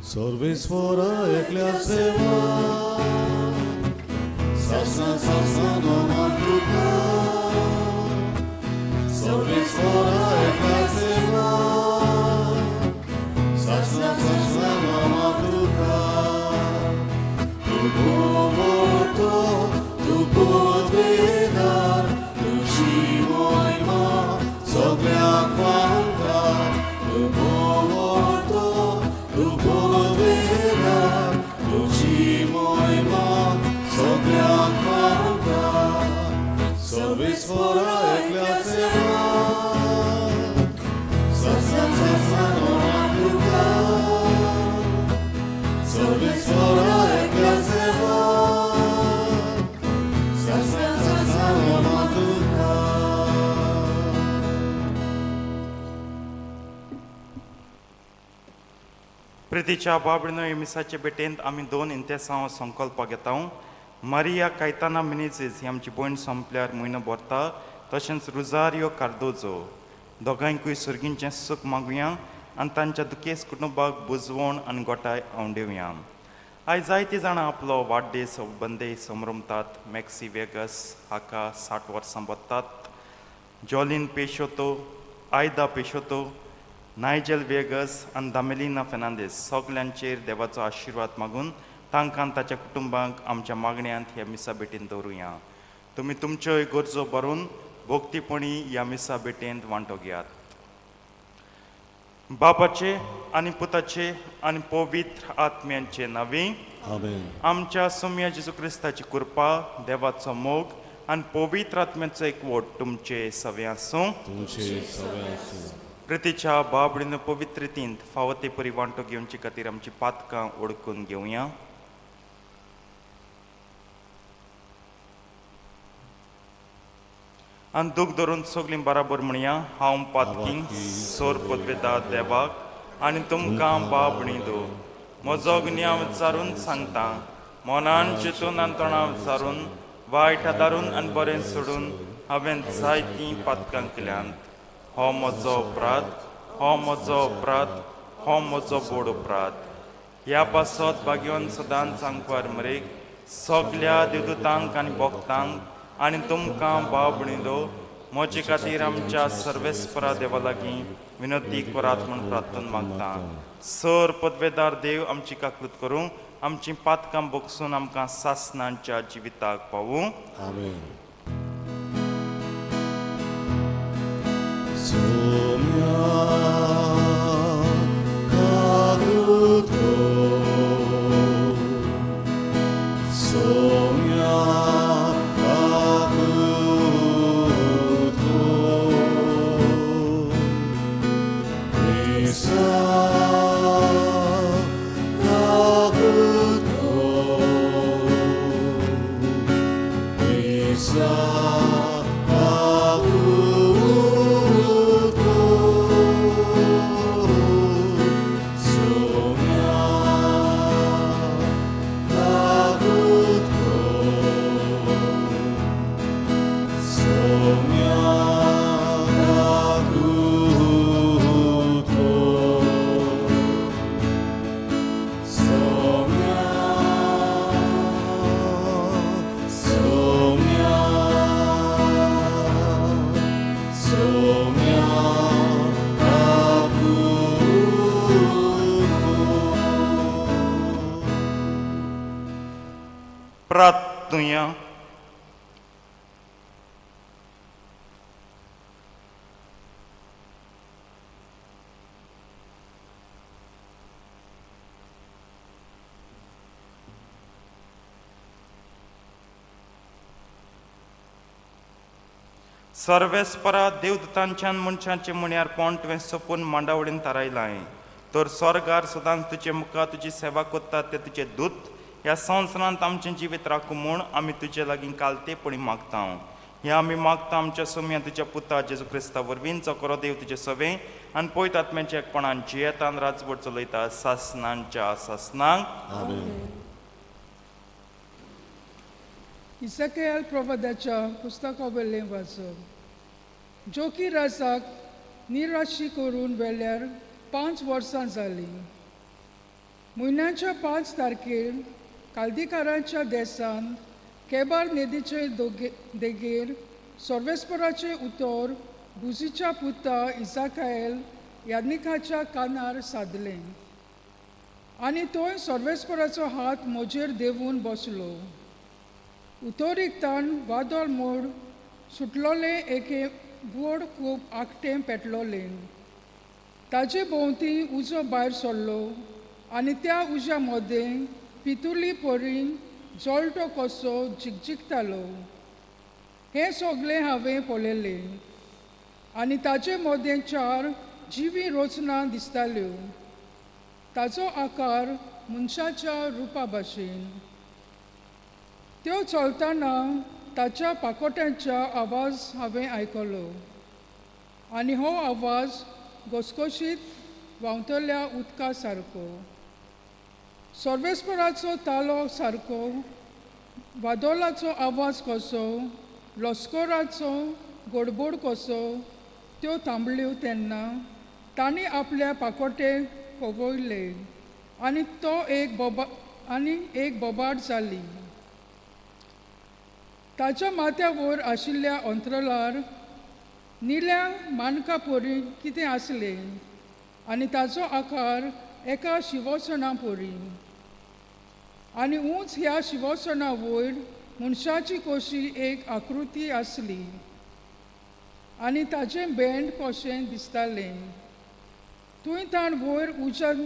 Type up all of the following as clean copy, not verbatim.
सर्वेस्वरा एकल्या सेवा सासना नमन तुका सर्वेस्वरा एकल्या सेवा सासना नमन तुका तू भोवतो तू पोदवेदार तुझी महिमा सगळ्यांक वावता तू भोवतो तू पोदवेदार तुझी महिमा सगळ्यांक वावता सर्वेस्वरा एकल्या सेवा सासना नमन तुका सर्वेस्वरा एकल्या सेवा सासना नमन तुका. प्रितीच्या बाबडीनो मिसाचे बेटेंत आमी दोन इंतेसांव संकल्प घेता. मारिया कायताना मिनेझीस ही आमची भयण संपल्यार म्हयनो भरता. तशेंच रुजारियो कार्दोजो दोगांयकूय सुर्गींचें सूख मागुया आनी तांच्या दुखेस कुटुंबाक बुजवण आनी गोठाय आंवडेवया. आयज जायतीं जाणां आपलो वाडदीस बंदे समरमतात. मॅक्सी वेगस हाका 60 वर्सां बत्तात. जॉलिन पेशोतो, आयदा पेशोतो, नायजेल वेगस आनी दामेलिना फेर्नांदीस सगल्यांचेर देवाचो आशिर्वाद मागून तांकां ताच्या कुटुंबाक आमच्या मागण्यांत ह्या मिसा बेटीन दवरुया. तुमी तुमच्योय गरजो बरोवन भोक्तीपणी ह्या मिसा बेटेंत वांटो घेयात. बापाचे आनी पुताचे आनी पवित्र आत्म्यांचे नांवे आमेन. आमच्या सोम्या जेजू क्रिस्ताची कृपा, देवाचो मोग आनी पवित्र आत्म्याचो एकवट तुमचे सगळे आसूं. तुमचे सगळ्यांचे प्रितीच्या बाबडीन पवित्र रितींत फावो ते परी वांटो घेवचे खातीर आमची पातकां ओळखून घेवया. आनी दूख धरून सगळीं बराबर म्हणया. हांव पातकी सोर पदवेदार देवाक आनी तुमकां बाबणी दो म्हजो गुन्यांव विचारून सांगता. मनान चिंतून आनी तोंडां विचारून वायट आदारून आनी बरें सोडून हांवें जायतीं पातकां केल्यांत. हो म्हजो अपराध, हो म्हजो अपराध, हो म्हजो बोड अपराध. ह्या पासत भाग्यवन सदांच सांगपार मरेक सगल्या देवदूतांक आनी भक्तांक आनी तुमकां बाबणिलो म्हजे खातीर आमच्या सर्वेस्परा देवा लागीं विनंती करात म्हूण प्रार्थना मागता. सर पदवेदार देव आमची काकूत करूं, आमची पातकां बोगसून आमकां सासणांच्या जिविताक पावूं. आमेन. सोम्या कारुतो सोम्या कारुतो मिसा कारुतो मिसा प्रार्थना. सर्वेस्परा देवदूतांच्यान मनशांचे मुण्यारपण तुवें सोपून मांडावळीन थारायलां. तर स्वर्गार सदांच तुजे मुखार तुजी सेवा कोत्तात ते तुजे दूत ह्या संवसारांत आमचें जिवीत राखूं म्हूण आमी तुजे लागीं कालतेपणी मागता. हें आमी मागता आमच्या सोम्या तुज्या पुता जेजू क्रिस्ता वरवीं चोकरो देव तुजे सवे आनी पयत आत्म्याच्या एकपणान जियेतान राजवट चलयता सासणांच्या सासणांक. इसाकेल प्रवादाच्या पुस्तका वयलें वाचप. जोकी राजाक निराशी करून वेल्यार 5 वर्सां जालीं. म्हयन्याच्या 5 तारखेर काल्दिकारांच्या देसान केबार नदीचे देगेर सर्वेस्पराचे उतर बुजीच्या पुता इजाकायल यादनिकाच्या कानार सादले आनी तोय सर्वेस्पराचो हात म्हजेर देवून बसलो. उतोरीक ताण वादळ मोड सुटलोले एके व्हड खूब आकटें पेटलोलें. ताचे भोंवती उजो भायर सरलो आनी त्या उज्या मदें पितुली परी जळटो कसो जिगजिगतालो. हें सगळें हांवें पळयलें आनी ताचे मदें 4 जिवी रचना दिसताल्यो. ताचो आकार मनशाच्या रुपा भाशेन. त्यो चलतना ताच्या पाकोट्यांचा आवाज हांवें आयकलो आनी हो आवाज घसघशीत व्हांवतल्या उदका सारको. सर्वेस्पराचो तालो सारको, वादोलाचो आवाज कसो, लस्कराचो गडबड कसो त्यो थांबल्यो तेन्ना तांणी आपल्या पाकोटे कवयले आनी एक बोबाड जाली. ताच्या माथ्या वयर आशिल्ल्या अंतरलार निल्या मानका परी कितें आसलें आनी ताचो आकार एका शिवसणा परी. आनी उंच ह्या शिवसणा वयर मनशाची कशी एक आकृती आसली आनी ताचें बेंड कशें दिसतालें. थंय ताण वयर उज्यान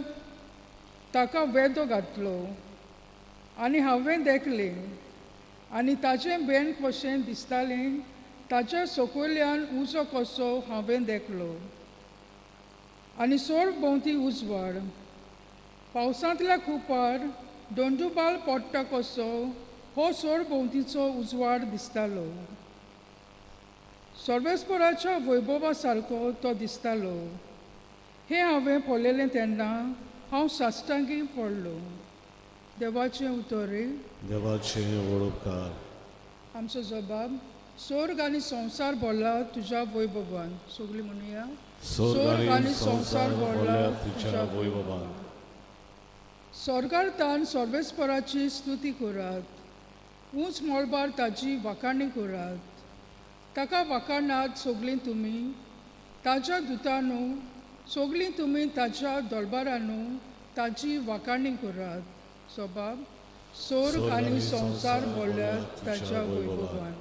ताका वेदो घातलो आनी हांवें देखलें आनी ताचें बेंड कशें दिसतालें ताच्या सकयल्यान उजो कसो हांवें देखलो आनी सोर भोंवती उजवाड. पावसांतल्या खुपार दोंडुबाल पडटा कसो हो सोर भोंवतीचो उजवाड दिसतालो. सर्वेस्पराच्या वैभवा सारको तो दिसतालो. हें हांवें पळयलें तेन्ना हांव साश्टांगी पडलो. देवाचें उतोरे. देवाचे व्हड उपकार. आमचो जबाब. स्वर्ग आनी संवसार भरला तुज्या वैभवान. सगळीं म्हणुया. स्वर्ग आनी संवसार भरला तुज्या वैभवान. स्वर्गार तान सर्वेस्पराची स्तुती करात. उंच मळबार ताची वाखाणी करात. ताका वाखाणात सगळीं तुमी. ताच्या दुतांनू सगळीं तुमी ताच्या दरबारानू ताची वाखाणी करात. जबाब. स्वर्ग आनी संवसार भरल्या ताच्या वैभवान.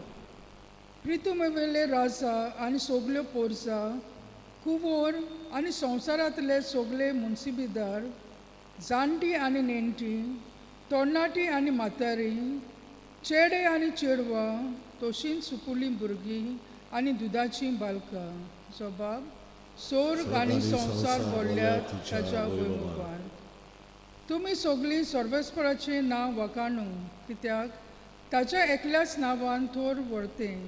प्रितुमेवेले राजा आनी सगल्यो पोरसा, कुंवर आनी संवसारांतले सगळे मुन्सिबीदार, जाणटी आनी नेणटी, तरणाटी आनी म्हातारी, चेडे आनी चेडवां, तशींच सुपुलीं भुरगीं आनी दुदाचीं बालकां. जबाब. स्वर्ग आनी संवसार भरल्या ताच्या वैभवान. तुमी सगळीं सर्वेस्पराचें नांव वाखाणू, कित्याक ताच्या एकल्याच नांवान थोर व्हरतें.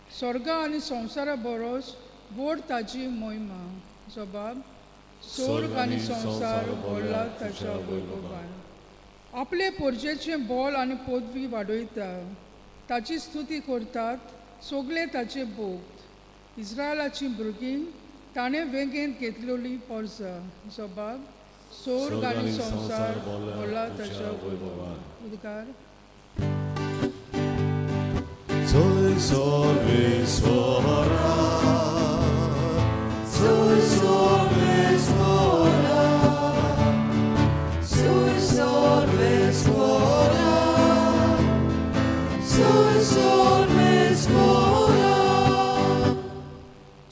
स्वर्गा आनी संवसारा बरोस व्हड ताची मोहिमा. जबाब. स्वर्ग आनी संवसार भरला ताच्या वैभवान. आपले पोरजेचें बोल आनी पदवी वाडयता. ताची स्तुती करतात सगळे ताचे भोक्त. इस्रायलाचीं भुरगीं ताणें वेगेन घेतलेली पोरसां. जबाब. स्वर्ग आनी संवसार भरला ताच्या वैभवान. उद्गार. Soy Sorvesvara, Soy Sorvesvara, Soy Sorvesvara, Soy Sorvesvara.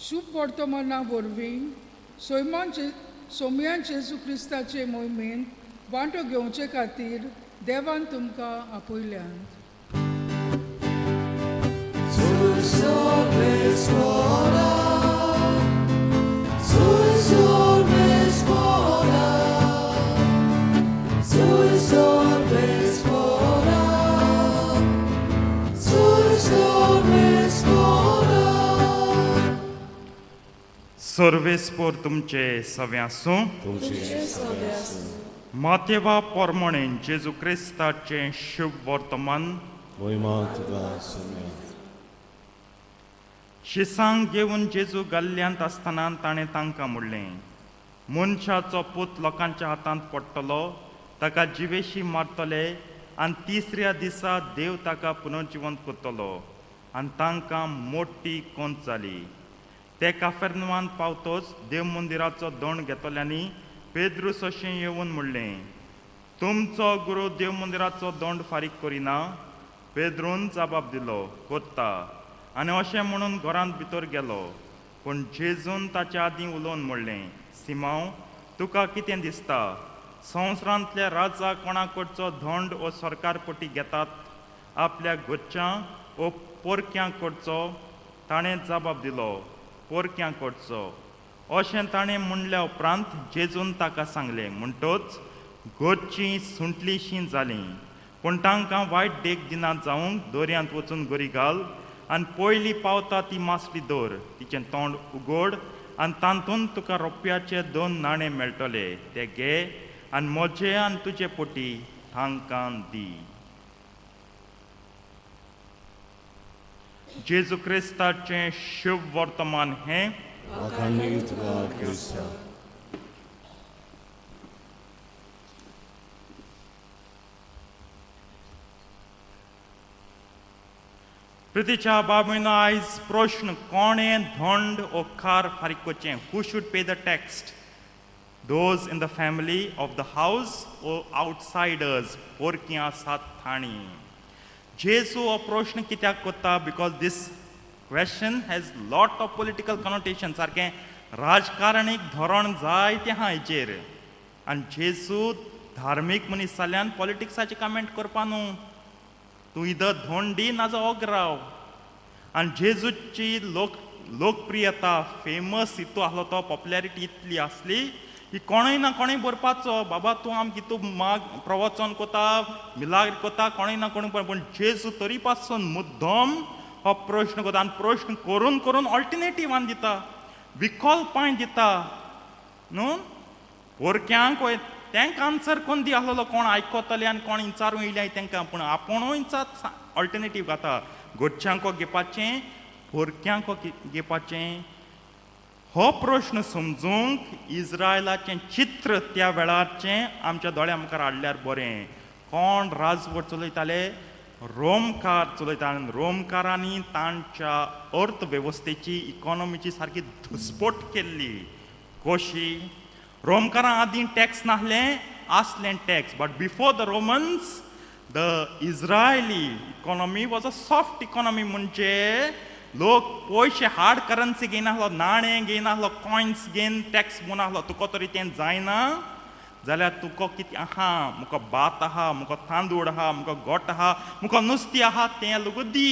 शुभ वर्तमाना वरवीं सोम्यान जेजू क्रिस्ताचे मोहिमेंत वांटो घेवचे खातीर देवान तुमकां आपयल्यात. Soy Sorvesvara, Soy Sorvesvara, Soy Sorvesvara, Soy Sorvesvara. सर्वेस्पोर तुमचे सव्यासो. तुमचे मातेवा पोरमणे जेजू क्रिस्ताचें शुभ वर्तमान. मोहिमा तुका सोम्या. शिसांक घेवन जेजू गल्ल्यांत आसतना ताणें तांकां म्हणलें, मनशाचो पूत लोकांच्या हातांत पडटलो ताका जिवेशी मारतले आनी तिसऱ्या दिसा देव ताका पुनर्जिवंत करतलो आनी तांकां मोठी कोंत जाली. ते काफर्नवान पावतोच देव मंदिराचो दंड घेतल्यांनी पेद्रूस अशें येवन म्हणलें, तुमचो गुरू देव मंदिराचो दंड फारीक करिना. पेद्रून जबाब दिलो, कोत्ता. आनी अशें म्हणून घरांत भितर गेलो. पूण जेजून ताच्या आदीं उलोवन म्हणलें, सिमांव, तुका कितें दिसता? संवसारांतल्या राजा कोणा कडचो दंड वो सरकारपटी घेतात? आपल्या घरच्यां वो पोरक्यां कडचो? ताणें जबाब दिलो, पोरक्यां कडचो. अशें ताणें म्हणल्या उपरांत जेजून ताका सांगलें, म्हणटच घरचीं सुंटलीशीं जालीं. पूण तांकां वायट देख दिना जावंक दोरयांत वचून गरी घाल आनी पयलीं पावता ती मासली दवर. तिचें तोंड उगड आनी तातूंत तुका रुपयाचे 2 नाणे मेळटले. ते घे आनी म्हजे आनी तुजे पोटी तांकां दी. जेजू क्रिस्ताचें शुभ वर्तमान हें वखाणी तुका क्रिस्ता. प्रितीच्या बाबीनो आयज प्रश्न, कोणें दंड वो कार फारीक करचें? Who should pay the tax? Those in the family of the house or outsiders? पोरकीं आसात तांणी. जेजू हो प्रश्न कित्याक कोत्ता? Because this question has lot of political connotation. सारकें राजकारणीक धोरण जायतें आहा हेचेर. आनी जेजू धार्मीक मनीस जाल्यान पॉलिटिक्साचें कमेंट करपा न्हू. तूं इदर धोंड दी नाजाल्यार ओग राव. आनी जेजूची लोकप्रियता, फेमस हितू आहलो तो, पॉप्युलॅरिटी इतली आसली की कोणूय ना कोणूय बरपाचो, बाबा तूं आमकां कितू प्रवचन कोता, मिलाग्र कोता, कोणूय ना कोणूय. पूण जेजू तरी पासून मुद्दम हो प्रश्न कोता आनी प्रश्न करून करून ऑल्टरनेटिव्हान दिता, विकल्पांय दिता न्हू. पोरक्यांक तांकां आन्सर कोण दी आहलो, कोण आयकतले आनी कोण विचारूं येयले तांकां. पूण आपुणूय ऑल्टरनेटीव घाता. घरच्यांक घेवपाचें, पोरक्यांक घेवपाचें. हो प्रश्न समजूंक इस्रायलाचें चित्र त्या वेळारचें आमच्या दोळ्या मुखार हाडल्यार बरें. कोण राजवट चलयताले? रोमकार चलयताले. आनी रोमकारांनी तांच्या अर्थवेवस्थेची, इकॉनॉमीची सारकी धुसपट केल्ली. कशी? रोमकारां आदीं टॅक्स नासलें, आसलें tax. But before the Romans the Israeli economy was a soft economy. म्हणजे लोक पयशे हार्ड करन्सी घेयनासलो, नाणे घेयनासलो, कॉयन्स घेवन टॅक्स म्हणून तुका तरी तें जायना जाल्यार तुका कितें आहा, मुका भात आहा, मुका तांदूळ आहा, मुका गोठ आहा, मुका नुस्तें आहा, तें लोक दी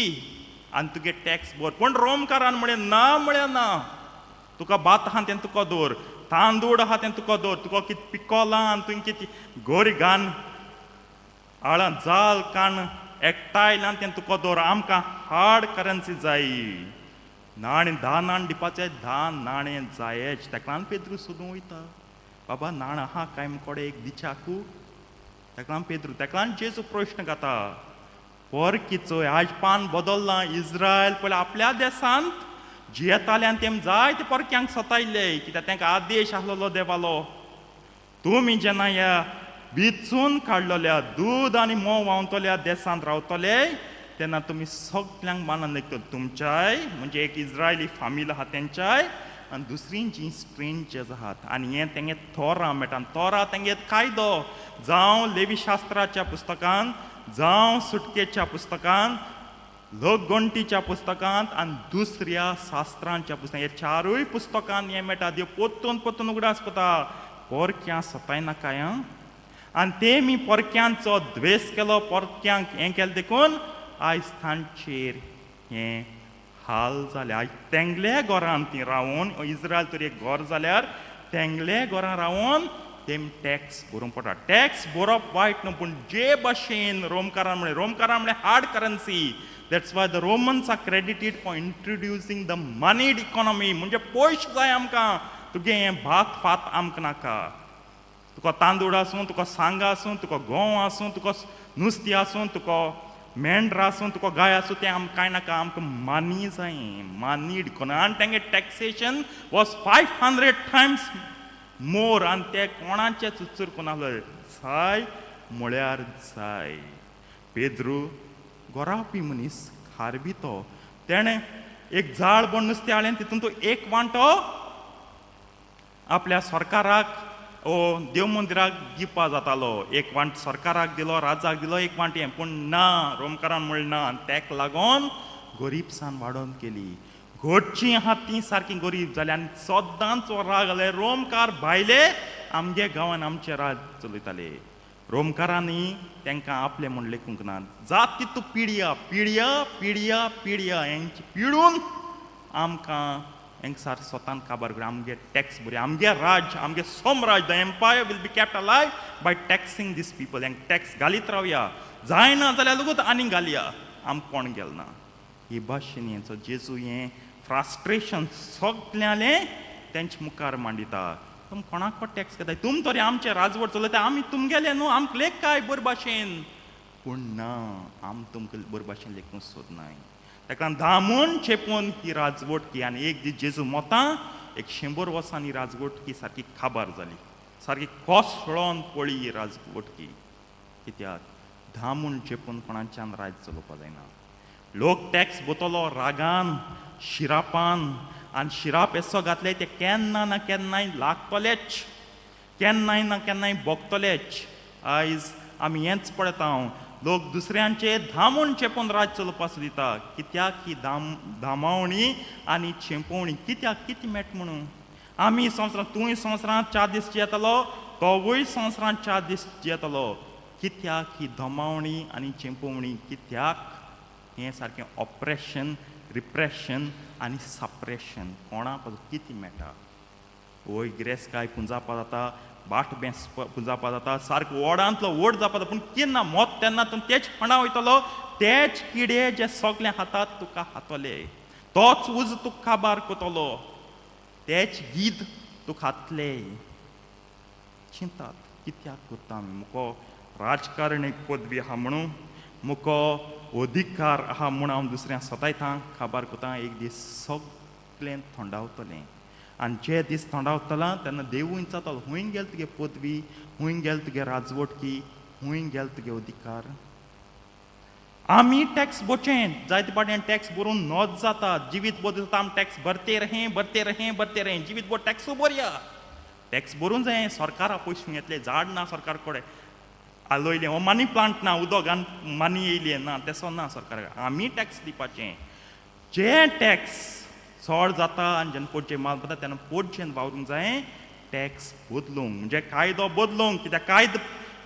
आनी तुगे टॅक्स भर. पूण रोमकारान म्हळें ना, म्हळें ना. तुका भात आहा तें तुका दवर, तांदूळ आहा तें तुका दवर, तुका कितें पिकोलां आनी तुवें कितें गोरी घान आळां जाल काण एकठांयलां तें तुका दवर. आमकां हार्ड करन्सी जाय. नाणे 10 नाणे दिवपाचे, 10 नाणे जायच. ताका लागून पेद्रू सोदूं वयता, बाबा नाण आहा काय मुकोडे एक दिच्याकू? ताका लागून पेद्रू, ताका लागून जेजू प्रश्न घाता. पोरकीचो आज पान बदलला. इज्रायल पयलीं आपल्या देशांत जियेताले आनी तेम जायते पोरक्यांक सतायले, कित्याक तांकां आदेश आसलेलो देवालो. तुमी जेन्ना ह्या विचून काडलेल्या दूद आनी मोव व्हांवतल्या देशांत रावतले तेन्ना तुमी सगल्यांक मानून लेखतले. तुमच्याय म्हणजे एक इज्रायली फामील आहा तेंच्याय आनी दुसरीं जीं स्ट्रेंजर्स आहात. आनी हें तेंगे तोरां मेळटा. तोरां तेंगे कायदो जावं लेवी शास्त्राच्या पुस्तकांत, जावं सुटकेच्या पुस्तकांत, लोकगणतीच्या पुस्तकांत आनी दुसऱ्या शास्त्रांच्या पुस्तकांत, हे 4य पुस्तकांत हें मेळटा. देव पोत्तून पोत्तून उगडास कोता, पोरक्यां सतायनाकाय. आनी तेमी पोरक्यांचो द्वेस केलो, पोरक्यांक हें केलें देखून आयज तांचेर हें हाल जाले. आयज तेंगल्या घरांत तीं रावून, इज्रायल तरी एक घर जाल्यार तेंगल्या घरां रावून तेम टॅक्स भरूंक पडटा. टॅक्स भरप वायट न्हू, पूण जे भाशेन रोमकारां म्हळें hard currency. That's why the Romans are credited for introducing the monied economy. म्हणजे पयशे जाय आमकां, तुगे हें भात फात आमकां नाका. तुका तांदूळ आसूं, तुका सांगा आसूं, तुका गोंव आसूं, तुका नुस्तें आसूं, तुका मेंढरां आसूं, तुका गाय आसूं, तें आमकां कांय नाका. आमकां मनी जाय, मनीड इकॉनॉमी. आनी तेंगे टॅक्सेशन वॉज 500 times मोर. आनी ते कोणाचे चुचूर कोण आहलो? जाय म्हळ्यार जाय. पेद्रू गोरावपी मनीस खारबी तो तेणें एक जाळ बन नुस्तें हाडलें तितून तो एक वांटो आपल्या सरकाराक देव मंदिराक दिवपा जातालो. एक वांट सरकाराक दिलो, राजाक दिलो, एक वांट हें. पूण ना, रोमकारान म्हणलें ना. आनी ताका लागून गरीबसाण वाडोवन गेली. घोटचीं आहात तीं सारकीं गरीब जालीं आनी सदांचो राग जाले. रोमकार भायले आमगे गांवांत आमचें राज चलयताले. रोमकारांनी तांकां आपलें म्हूण लेखूंक ना. जात तितू पिडया पिडया पिडया पिडया हेंची पिडून आमकां हेंगसार स्वतान काबार करून आमगे टॅक्स भरया. आमगे राज, आमगे सोमराज, the empire will be kept alive by taxing these people. हेंक टॅक्स घालीत रावया. जायना जाल्यार लेगूत आनी घालया. आम कोण गेल ना. ही भाशेन हेंचो जेजू हें फ्रास्ट्रेशन सगळ्यालें तेंचे मुखार मांडिता. तुम कोणाको टॅक्स घेताय? तुम तरी आमचे राजवट चलयता. आमी तुमगेले न्हू, आमकां लेख काय बरे भाशेन. पूण ना, आम तुमकां बरे भाशेन लेखूंक सोदनाय. ताका धामून चेपून ही राजवटकी. आनी एक दीस जेजू मोतां 100 वर्सांनी राजवटकी सारकी खाबार जाली. सारकी कोसळोन पळी ही राजवटकी. कित्याक धामून चेपून कोणाच्यान राज चलोवपा जायना. लोक टॅक्स बोतलो रागान, शिरापान. आनी शिराप एसो घातले ते केन्ना ना केन्नाय लागतलेच, केन्नाय ना केन्नाय भोगतलेच. आयज आमी हेंच पळयता. लोक दुसऱ्यांचे धामून चेपून राज चलोवपा सोदिता. कित्याक ही धामावणी आनी चेंपोवणी कित्याक कितें मेट म्हणून. आमी संवसारांत, तूंय संवसारांत 4 दीस जियेतलो, तोवूय संवसारांत 4 दीस जियेतलो. कित्याक ही धमावणी आनी चेंपोवणी कित्याक? हें सारकें ऑप्रेशन, रिप्रेशन आनी सप्रेशन. कोणाक कितें मेळटा? वय गिरेस्काय पुंजावपा जाता, बाट बेंस पुंजावपा जाता, सारको ओडांतलो ओड जावपा जाता. पूण केन्ना मोत तेन्ना तूं तेच फंडा वयतलो. तेच किडे जे सगळे हातात तुका हातले. तोच उज तुका काबार कोतलो. तेच गीद तुका हातले. चिंतात कित्याक करता आमी? मुको राजकारण एक पदवी आहा म्हणून, मुको अधिकार आहा म्हूण हांव दुसऱ्यांक सतायतां, काबार कोता. एक दीस सगळें थंडावतलें. आनी जे दीस थंडावतलां तेन्ना देवूय जातालो. हूंय गेल तुगे पदवी, हूंय गेल तुगे राजवटकी, हूंय गेल तुगे अधिकार. आमी टॅक्स बोचें, जायते पाटेन टॅक्स भरून नोज जाता. जिवीत बोर जाता आमी टॅक्स भरते रहें, भरते रहें, भरते रहें. जिवीत बोर टॅक्सू भरया. टॅक्स भरूं जाय. सरकारा पयशे घेतले. झाड ना सरकार कडेन आलोयलें. हो मनी प्लांट ना, उदोगान मनी येयलें ना, तेसो ना सरकाराक. आमी टॅक्स दिवपाचें. जे टॅक्स चड जाता आनी जेन्ना पोटचें माल पडटा तेन्ना पोटचें वावरूंक जाय. टॅक्स बदलूंक म्हणजे कायदो बदलूंक. कित्याक कायदो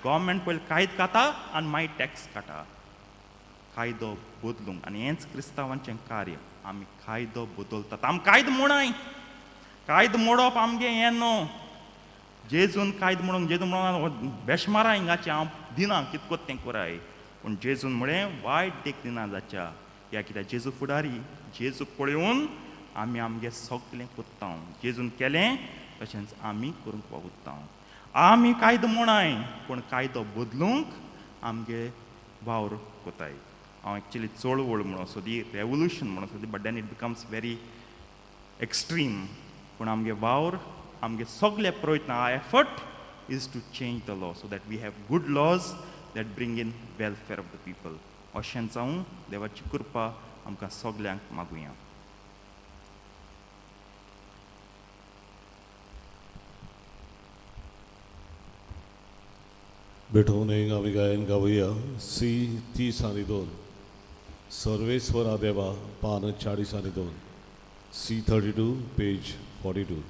गव्हर्मेंट पयलीं कायदो काडटा आनी मागीर टॅक्स काडटा. कायदो बदलूंक. आनी हेंच क्रिस्तांवांचें कार्य. आमी कायदो बदलतात. आमी कायदो मोडाय. कायदो मोडप आमगे हें न्हू. जेजून कायदो म्हणूंक, जेजू म्हणून बेशमारा हिंगाचें हांव दिना, कितकोत तें कोराय. पूण जेजून म्हळें वायट देख दिना जाच्या. ह्या कित्याक जेजू फुडारी. जेजूक पळोवन आमी आमगे सगळें कोत्ता. जेजून केलें तशेंच आमी करूंक वावुरता. आमी कायदो मोडाय पूण कायदो बदलूंक आमगे वावर कोताय. हांव एक्चुली चळवळ म्हणून सोदी, रेवोल्युशन म्हणून सोदी, but then it becomes very extreme. पूण आमगे वावर, आमगे सगळे प्रयत्न, our effort is to change the law so that we have good laws that bring in welfare of the people. अशें जावं देवाची कृपा आमकां सगल्यांक मागुया. बेठोवन आमी गायन गावया. सी 30 सर्वेस्वरा देवा, पान 40 सी 32, पेज 42.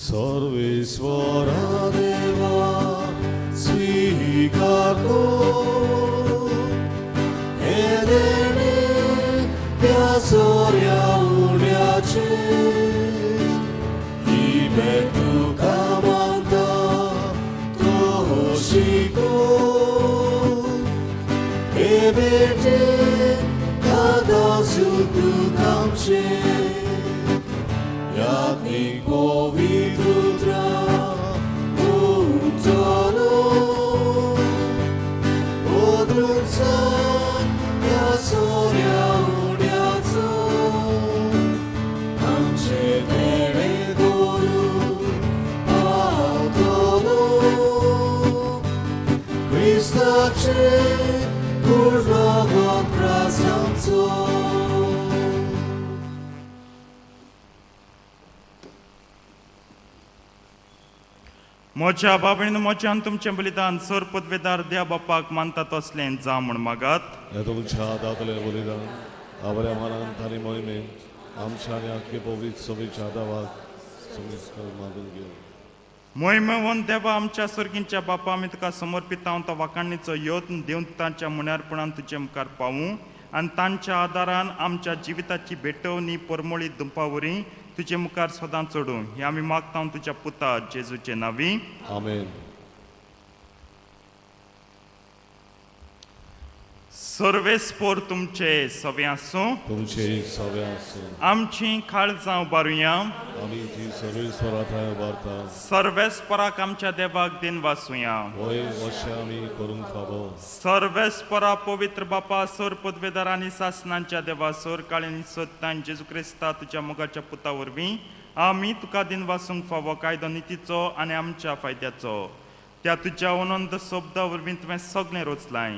सर्वेश्वरा देवा स्वीकार कर हे देणे त्या सोर्या उड्याचे ही भेट तुका मागता तो शिको हे भेटे दादा सुतुक आमचे याज्ञिक पवित्र उतरो odwróceń ja soria udiaco मोच्या बाबळीन मोच्यान तुमचें बलिदान सर पदवेदार देवा बापाक मानतात असलें जा म्हण मागात. हे तुमच्या दातले बलिदान आवल्या मानान थारी मोहिमे आमच्या आणि आख्खे पवित्र सभेच्या दावाक सविस्कर मागून घेऊ. मोहिमेवन देवा आमच्या सर्गींच्या बापा आमी तुका समर्पित हांव तो वाकाणणीचो यत्न दिवन तांच्या मुण्यारपणान तुजे मुखार पावूं आनी तांच्या आदारान आमच्या जिविताची भेटवणी परमळी दुंपावरी तुजे मुखार सदां चडूं हे आमी मागता तुज्या पुता जेजूचे नांवी. आमेन. सर्वेस्पोर तुमचे सवे आसूं. तुमचे सवे आसूं. आमची काळजां उबारुया. आमी ती सर्वेस्वराथाय उबारता. सर्वेस्पराक आमच्या देवाक दिन वासुया. होय अशें आमी करूंक फावो. सर्वेस्परा पवित्र बापा सर पदवेदार आनी सासणांच्या देवा सर काळीनी सत्तान जेजू क्रिस्ता तुज्या मोगाच्या पुता वरवीं आमी तुका दिन वासूंक फावो कायदो नितीचो आनी आमच्या फायद्याचो त्या तुज्या अनंत शब्दा वरवीं तुवें सगळें रचलाय.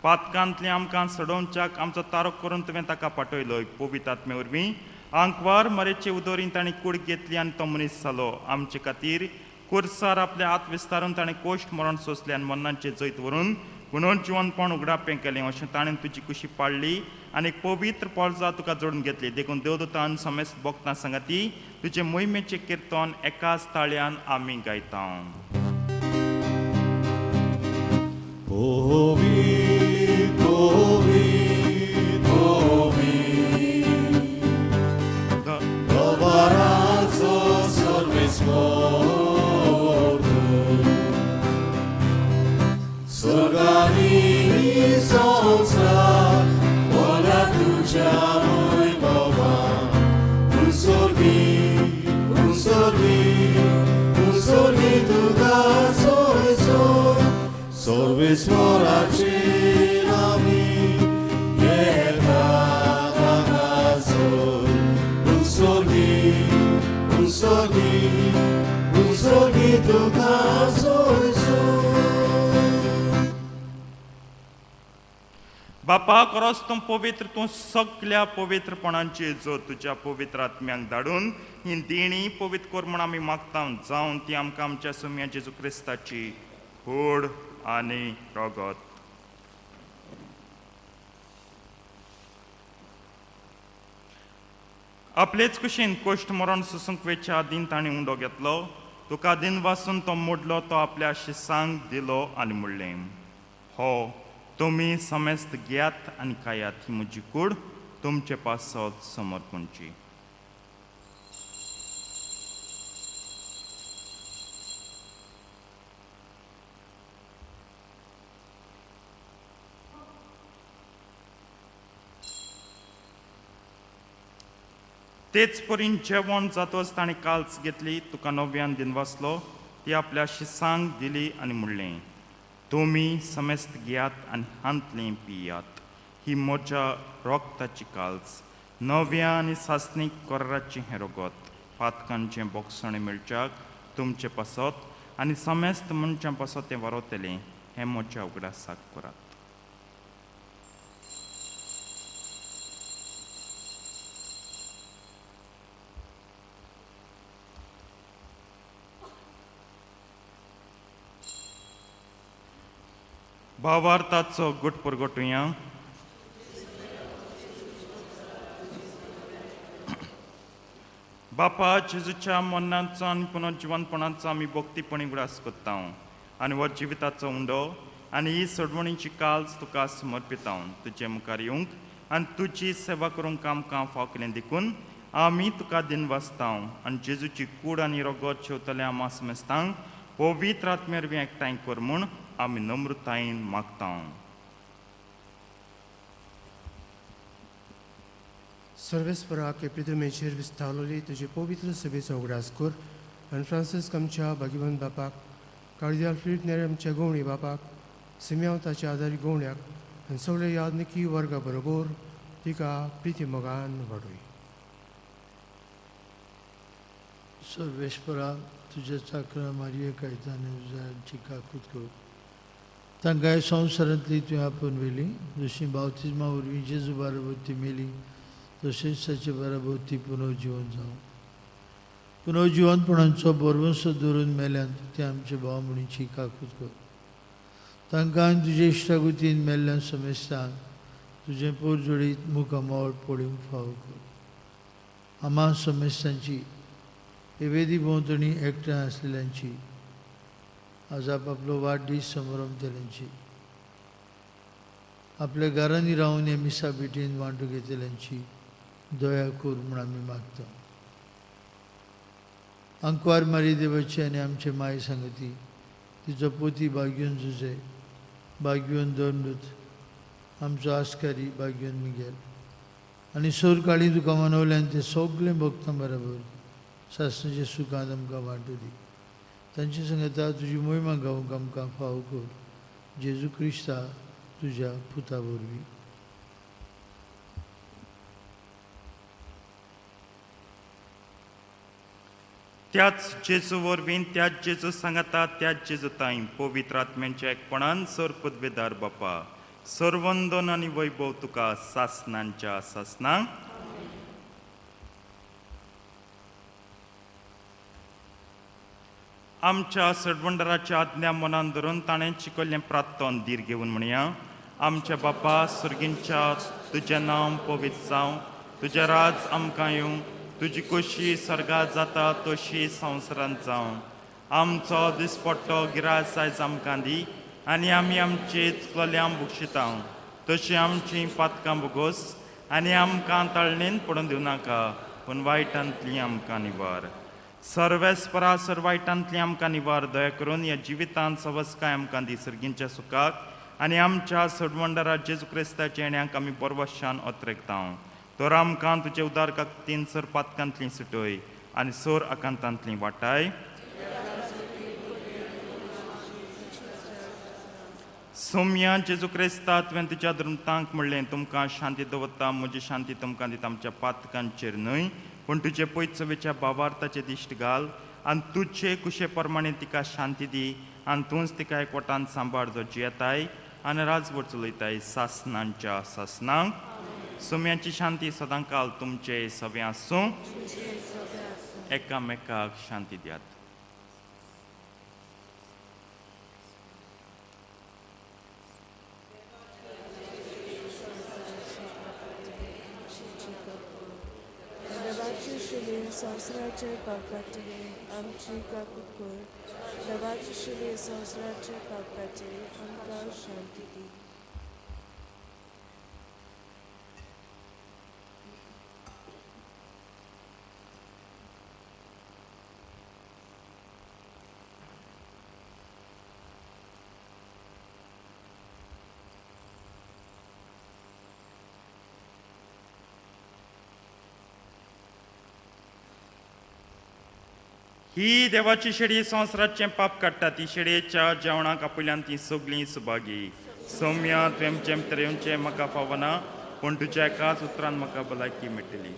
पातकांतली आमकां सडोवच्याक आमचो तारक करून तुवें ताका पाठयलो. पवित्र आत्मे वरवीं आंकवार मरेचे उदोरीन ताणें कूड घेतली आनी तो मनीस जालो. आमचे खातीर कुर्सार आपले हात विस्तारून ताणें कोश्ट मरण सोंसले आनी मरणाचे जैत व्हरून पुनर्जिवनपण उगडापें केलें अशें ताणें तुजी कुशी पाळली आनी एक पवित्र पोळजा तुका जोडून घेतली. देखून देवदूतान समेस्त भक्तां सांगाती तुजे मोहिमेचें किर्तन एकाच ताळ्यान आमी गायता. Sorvesporace nami yeta kakasor unsorgi tu kasor. बापा खरोच तूं पवित्र तूं सगळ्या पवित्रपणांची जो तुज्या पवित्र आत्म्यांक धाडून ही देणी पवित्र कर म्हण आमी मागता जावन ती आमकां आमच्या सुम्या जेजू क्रिस्ताची कूड आनी रगत. आपलेच कुशीन कोश्ट मरण सुसूंक वेच्या आदीन ताणें उंडो घेतलो. तुका दिन वासून तो मोडलो तो आपल्या शिसांक दिलो आनी म्हणलें हो तुमी समेस्त घेयात आनी खायात ही म्हजी कूड तुमचे पासत समर्पणची. तेच परीन जेवण जातच ताणें काल्स घेतली तुका नव्यान दिन वाचलो ती आपल्या शिसांक दिली आनी म्हणलें तुमी समेस्त घेयात आनी हांतलें पियात ही म्हज्या रोगताची काल्स नव्या आनी सासणीक कोर्राचें हें रगत पातकांचें बोगसणें मेळच्याक तुमचें पासत आनी समेस्त मनशां पासत तें वारतलें हें म्हज्या उगडासाक करात. भावार्थाचो गुट परगटुया. बापा जेजूच्या मरणाचो आनी पुनर्जिवनपणाचो आमी भक्तीपणी उगडास करता आनी हो जिविताचो उंडो आनी ही सडवणीची काल्स तुका समर्पिता. तुजे मुखार येवंक आनी तुजी सेवा करूंक आमकां फाव केलें देखून आमी तुका दिन वाचता आनी जेजूची कूड आनी रगत शेवतले आमा समेस्तांक पवित्र आत्मे वरवीं एकठांय कर म्हूण आमी नम्रतायेन मागता. सर्वेस्परा के पृथ्वीचेर विस्तारलेली तुजे पवित्र सभेचो उगडास कर आनी फ्रांसीस आमच्या भाग्यवान बापाक कार्दिनाल फिलिप नेरे आमच्या गवणी बापाक सिम्याव ताच्या आदारी गवण्याक आनी सगळ्या यादनिकी वर्गा बरोबर तिका प्रिती मोगान वाडय. सर्वेस्परा तुझ्या चाकरा मारिये कायताने काकूत कर तांकां संवसारांतली तुवें आपोवन व्हेली, जशी बावतिजमा वरवीं जेजू बाराबर ती मेली तशेंच ताचे बाराबर ती पुनर्जीवन जावं. पुनर्जीवनपणांचो बरवंसो दवरून मेल्यांत ते आमचे भाव म्हणीची काकूत कर. तांकां आनी तुजे इश्टागुतीन मेल्ल्या समेस्तांक तुजें पोरजोडीत मुखामोळ पडूंक फावो कर. आम्हा समेस्तांची एवेदी भोंवतणी एकठांय आसलेल्यांची, आज आपलो वाडदीस समारंभ केल्यांची, आपल्या घरांनी रावन हे मिसा भेटीन वांटो घेतल्यांची दया कर म्हूण आमी मागता. अंकवार मारी देवाची आनी आमचे माय सांगती तिचो पोती भाग्योन जुजे, भाग्योन दोंडूत, आमचो आस्कारी भाग्योन मिगेल आनी सोर काळी तुका मनवल्यान ते सगळे भक्तां बरोबर सासणाच्या सुखांत आमकां वांटो दी. तांचे सांगता तुजी मोहिमा गावूंक आमकां फावो कर. जेजू क्रिस्ता तुज्या पुता वरवीं. त्याच जेजू वरवीं, त्याच जेजू सांगता, त्याच जेजू ताईं पवित्र आत्म्यांच्या एकपणान सर पदवेदार बापा, सर्वंदन आनी वैभव तुका सासणांच्या सासणांक. आमच्या सडवंडराच्या आज्ञा मनान धरून ताणें शिकयल्लें प्रार्थन धीर घेवन म्हणया. आमच्या बापा सुर्गींच्या तुजें नांव पवित्र जावं, तुजें राज आमकां येवं, तुजी खोशी स्वर्गांत जाता तशी संवसारांत जावं. आमचो दिसपट्टो गिरायस आयज आमकां दी आनी आमी आमची चुकलेल्यांक बक्षिता तशी आमची पातकां बोगोस आनी आमकां ताळणेन पडून दिवं नाका, पूण वायटांतली आमकां निवार. सर्वेस्परा सर्वायटांतली आमकां निवार. दया करून ह्या जिवितांत सवस्काय आमकां दी सर्गींच्या सुखाक आनी आमच्या सडवंडरा जेजू क्रिस्ताच्या येण्याक आमी परवाशान ओतरेकता. तर आमकां तुजे उदार काकतीन सर पातकांतली सुटय आनी सोर आकांतांतली वाटाय. सौम्या जेजू क्रिस्ता तुवें तुज्या धर्मतांक म्हणलें तुमकां शांती दवरता, म्हजी शांती तुमकां दिता. आमच्या पातकांचेर न्हय पूण तुजे पयत चवेच्या भावार्थाचें दिश्ट घाल आनी तुजे कुशे प्रमाणे तिका शांती दी आनी तूंच तिका एकवटान सांबाळ जो जियेताय आनी राजवट चलयताय सासणांच्या सासणांक. सोम्याची शांती सदां काल तुमचे सवे आसूं. एकामेकाक शांती दियात. देवाची शिली संवसाराचे पापखातीर आमची काकूत कर. देवाची शिली संवसाराचे पापखातीर आमकां शांती दी. ही देवाची शेडी संवसाराचें पाप काडटा. ती शेडयेच्या जेवणाक आपयल्यान ती सगळीं सुभागी. सौम्या तुवें भितर येवचें म्हाका फावना, पूण तुज्या एकाच उतरान म्हाका भलायकी मेळटली.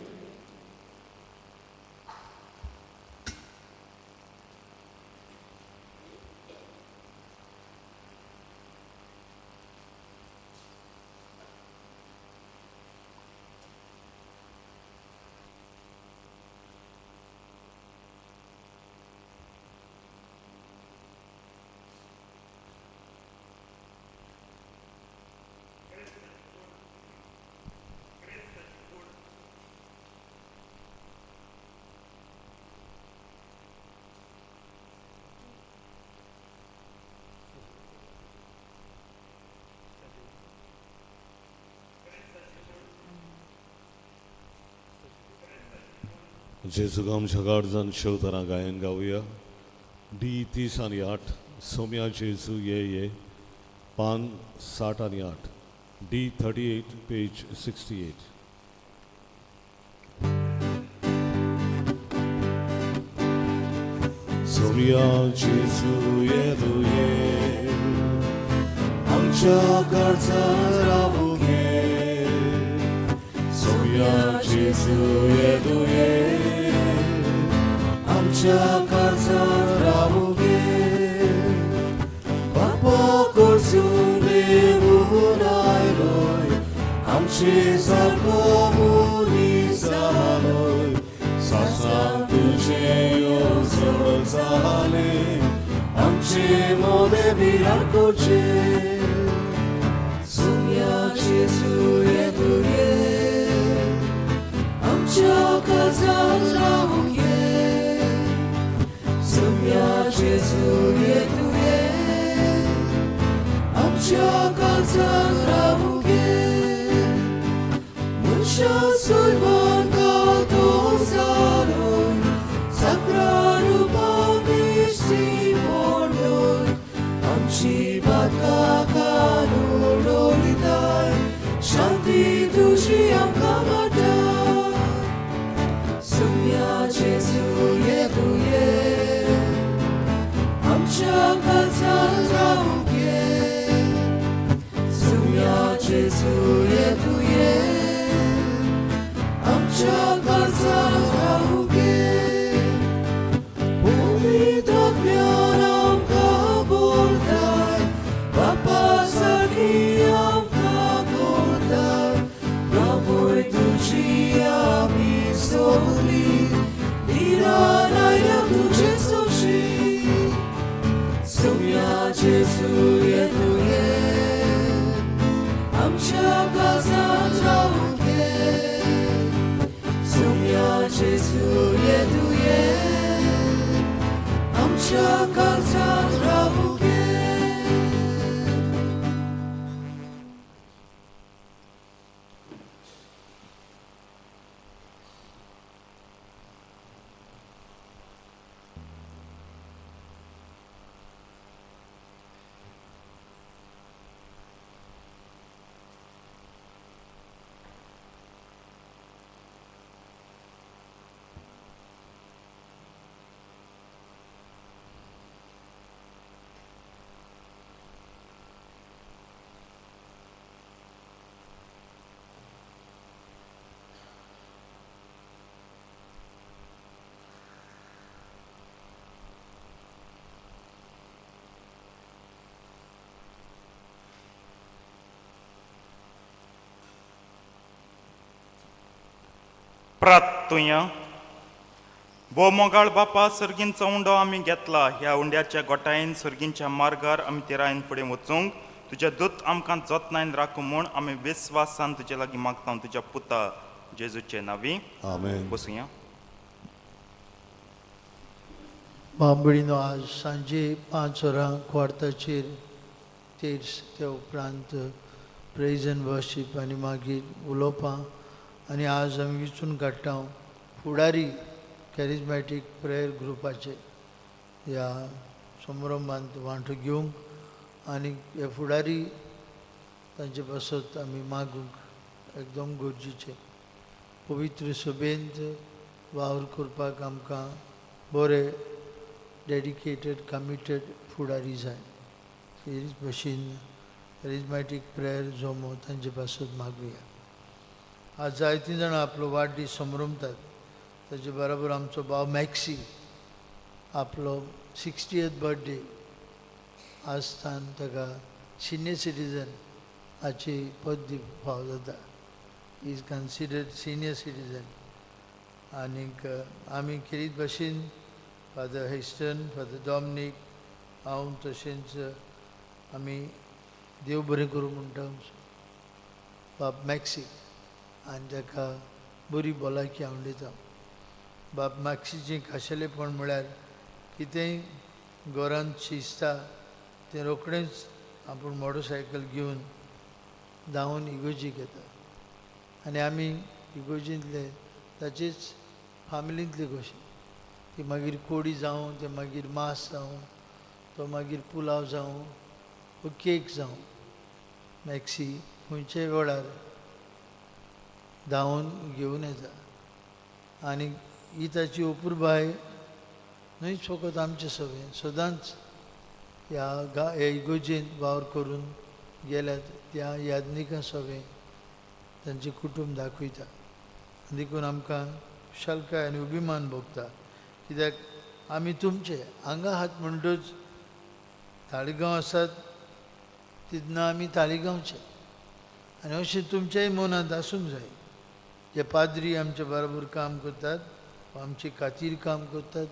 जेजुगाम शगाडजान शेवतारां गायन गावया. D30 आणि 8 सौम्या जेजू ये पान 60 आणि 8. D38 page 68. सौम्या जेजू ये आमच्या कडच्यान रावूं घे. सौम्या जेजू ये आमच्या कडच्यान रावूं घे. बापा करचो आमचे सारको मुनिसालोय सासांग तुझे येवजण जाले आमचे मोदे बिराकोचे सुम्या जेजू येतुये आमच्या काळजात रावून ये सुम्या जेजू येतुये आमच्या काळजात रावून ये मनशा सोयबान गातो जालोय सक्रा रूपान दिसती पडलोय आमची बातका कालोडोलिताय शांती तुझी आमकां वाटा सुम्या जेजू येतुये आमच्या काळजात रावून ये सुम्या जेजू येतुये आमच्या काळजात रावून ये उमेदांतल्यान आमकां बोलताय बापा सारकी आमकां कोरताय प्रभूय तुजी आमी सोगली निरान आयल्या तुजे सोशी सुम्या जेजू येतुये आमच्या काळजात रावून ये सुम्या जेजू येतुये आमच्या काळजात रावून ये प्रार्थुया वो मोगाळ बापा सर्गींचो उंडो आमी घेतला ह्या उंड्याच्या गोठायेन सर्गींच्या मार्गार आमी तेरायन फुडें वचूंक तुजे दूत आमकां जतनायन राखूं म्हूण आमी विस्वासान तुजे लागीं मागता तुज्या पुता जेजूचे नांवी आमेन. बसूया. बांबडीनो आज सांजे 5 वरां क्वार्ताचेर तेर्स ते उपरांत प्रेज एंड वर्शीप आनी मागीर उलोवपां आनी आज आमी विचून काडटा फुडारी कॅरिझमॅटीक प्रेयर ग्रुपाचे ह्या समारंभांत वांटो घेवंक आनी हे फुडारी तांचे पासत आमी मागूंक एकदम गरजेचे पवित्र सभेंत वावर करपाक आमकां बरे डेडिकेटेड कमिटेड फुडारी जाय हे भशेन कॅरिझमॅटीक प्रेयर जोमो तांचे पासत मागुया. आज जायतीं जाणां आपलो वाडदीस संभ्रमतात ताचे बरोबर आमचो भाव मॅक्सी आपलो 60th बर्थडे आसतान ताका सिनियर सिटीजन हाची पदवी फाव जाता. इज कन्सिडर्ड सिनियर सिटीजन आनीक आमी खेरीत भशेन फादर हेस्टन फादर डॉमिनीक हांव तशेंच आमी देव बरें करूं म्हणटा बाब मॅक्सी आनी ताका बरी भलायकी हांव दिता. बाब मॅक्सीचें खाशेलेपण म्हळ्यार कितेंय घरांत शिजता तें रोखडेंच आपूण मोटरसायकल घेवन धांवन इगोर्जीक येता आनी आमी इगोर्जींतले ताचेच फामिलींतले कशें ती मागीर कोडी जावं ते मागीर मास जावं तो मागीर पुलाव जावं वो केक जावं मॅक्सी खंयच्याय वेळार धांवन घेवन येता आनी ही ताची अपुरबाय न्हय फकत आमचे सभेन सदांच ह्या इगोर्जेंत वावर करून गेल्यात त्या यादनिका सभेन तांचे कुटूंब दाखयता देखून आमकां शालकाय आनी अभिमान भोगता कित्याक आमी तुमचे हांगा आहात म्हणटच ताळीगांव आसात तितना आमी ताळीगांवचे आनी अशें तुमच्याय मनांत आसूंक जाय. जे पाद्री आमच्या बरोबर काम करतात वा आमचे खातीर काम करतात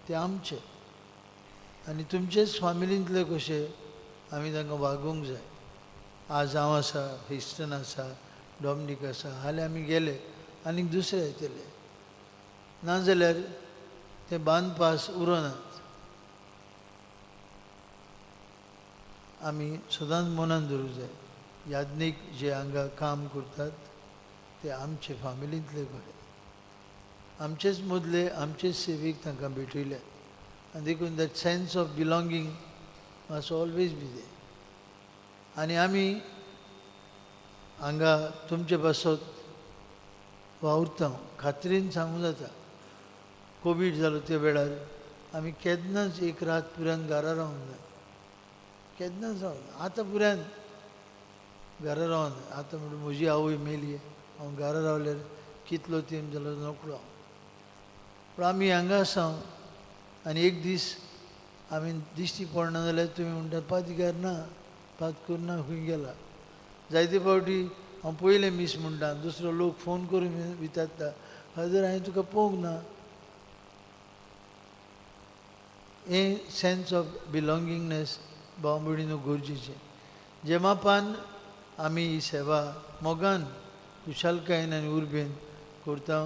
ते आमचे, आनी तुमचेच फामिलींतले कशे आमी तांकां वागोवंक जाय. आज हांव आसा, हिस्टन आसा, डॉमिनीक आसा, हाल्यार आमी गेले आनीक दुसरे येतले, नाजाल्यार ते बांदपास उरनात. आमी सदांच मनांत दवरूंक जाय, याज्ञीक जे हांगा काम करतात ते आमचे फामिलींतले कडेन, आमचेच मदले आमचेच सेवेक तांकां भेटयल्यात. आनी देखून that sense of belonging must always be there. आनी आमी हांगा तुमचे बसत वावुरता, खात्रीन सांगूं जाता. कोवीड जालो त्या वेळार आमी केन्नाच एक रात पुरान घरा रावंक ना, केन्नाच रावना. आतां पुरान घरा रावना. आतां म्हणून म्हजी आवय मेली, हांव घरा रावल्यार कितलो तेंप जालो नकळो. पूण आमी हांगा आसा आनी एक दीस आमी दिश्टी पडना जाल्यार तुमी म्हणटात पातिकार ना, पात करना खंय गेला. जायते फावटी हांव पयलें मीस म्हणटा, दुसरो लोक फोन करून विचारता, फादर हांवें तुका पळोवंक ना. हें सेन्स ऑफ बिलॉंगिंगनेस भाव भयणीनो गरजेचें. जे मापान आमी ही सेवा मोगान खुशालकायेन आनी उर्बेन करता,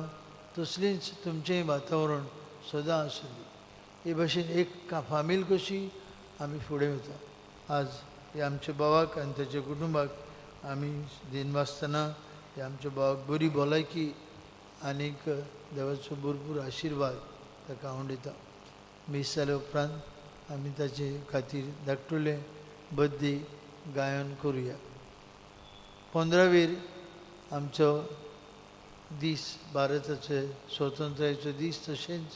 तसलीच तुमचेंय वातावरण सदां आसुनी. हे भाशेन एक फामील कशी आमी फुडें वता. आज हे आमच्या भावाक आनी ताच्या कुटुंबाक आमी दिनवासतना हे आमच्या भावाक बरी भलायकी आनीक देवाचो भरपूर आशिर्वाद ताका हांव दिता. मीस जाल्या उपरांत आमी ताचे खातीर धाकटुलें बर्थडे गायन करुया. 15वेर आमचो दीस, भारताचे स्वतंत्रतेचो दीस, तशेंच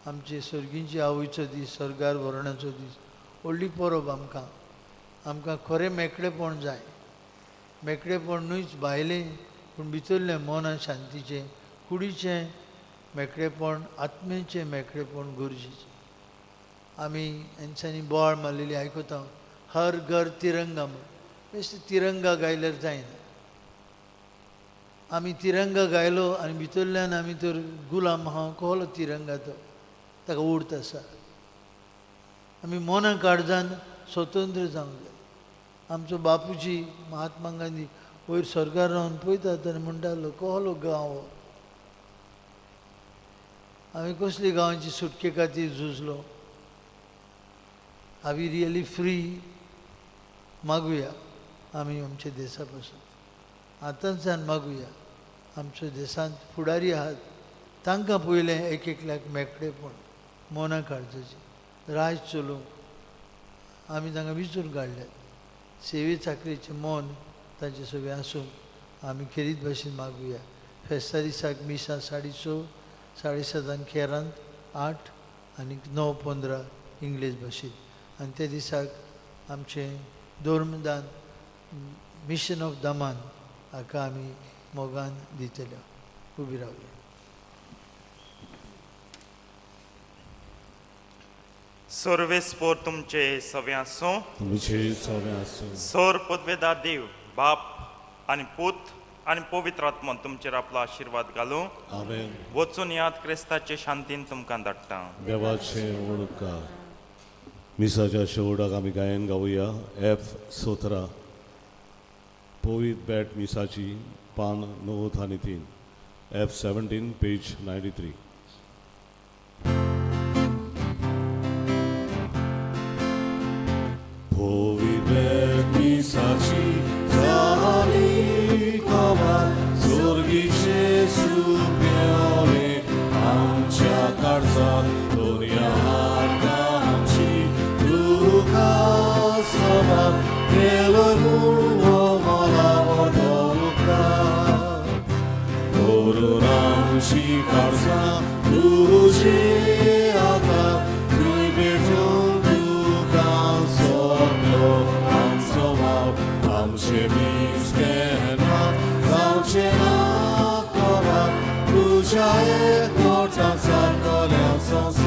आमचे सर्गींचे आवयचो दीस, सर्गार व्हरण्याचो दीस. व्हडली परब आमकां खरें मेकळेपण जाय. मेकळेपण न्हूच भायलें, पूण भितरलें मना शांतीचें, कुडीचें मेकळेपण, आत्मेचें मेकळेपण गरजेचें. आमी हेंच्यांनी बोवाळ मारलेली आयकता, हर घर तिरंगा म्हूण. बेश्टे तिरंगा गायल्यार जायना. आमी तिरंगा गायलो आनी भितरल्यान आमी तर गुलाम आहा, कहलो तिरंगा तो, ताका उर्थ आसा. आमी मना काळजान स्वतंत्र जावंक जाय. आमचो बापूजी महात्मा गांधी वयर सरकार रावन पळयतात आनी म्हणटालो, कहलो गांव हो. हांवें कसली गांवांची सुटके खातीर झुजलो. Are we really free? मागुया आमी आमच्या देशा पासून, आतांच्यान मागुया. आमच्या देशांत फुडारी आहात तांकां पयलें एक एकल्याक मेकळेपण, मना काळजाचें राज चलोवंक आमी तांकां विचून काडल्यात. सेवे चाकरेचें मन तांचे सगळें आसूं आमी खेरीत भाशेन मागुया. फेस्ता दिसाक मिसा 6:30, 7:30 केरांत, 8 आनी 9:15 इंग्लीश भाशेन. आनी त्या दिसाक आमचें धर्मदान मिशन ऑफ दमान हाका आमी मोगान दितले. उबी रावया. सर्वेस्पोर तुमचे सवे आसूं. तुमचे सवे आसूं. सोर पदवेदार देव, बाप आनी पूत आनी पवित्र आत्मा तुमचेर आपलो आशिर्वाद घालूं. आमेन. वचून याद क्रिस्ताचे शांतीन तुमकां धाडटा. देवाचे ओळखार. मिसाच्या शेवटाक आमी गायन गावुया. F17 पवित बॅट मिसाची पान 9 आनी 3. F17 page 93. पवित बॅट मिसाची जाली कमाल, स्वर्गीचे सुपेवले आमच्या काळजात दोरया हार्दा आमची दुखा सवार केलो म्हणून मला वदोवका. करून आमची काळजां तुजे आता तुय भेटून तुका सोदलो आमचो भाव. आमचे मीस केन्नाच जावचे ना कोबार, तुज्या एकवटान सारको संसार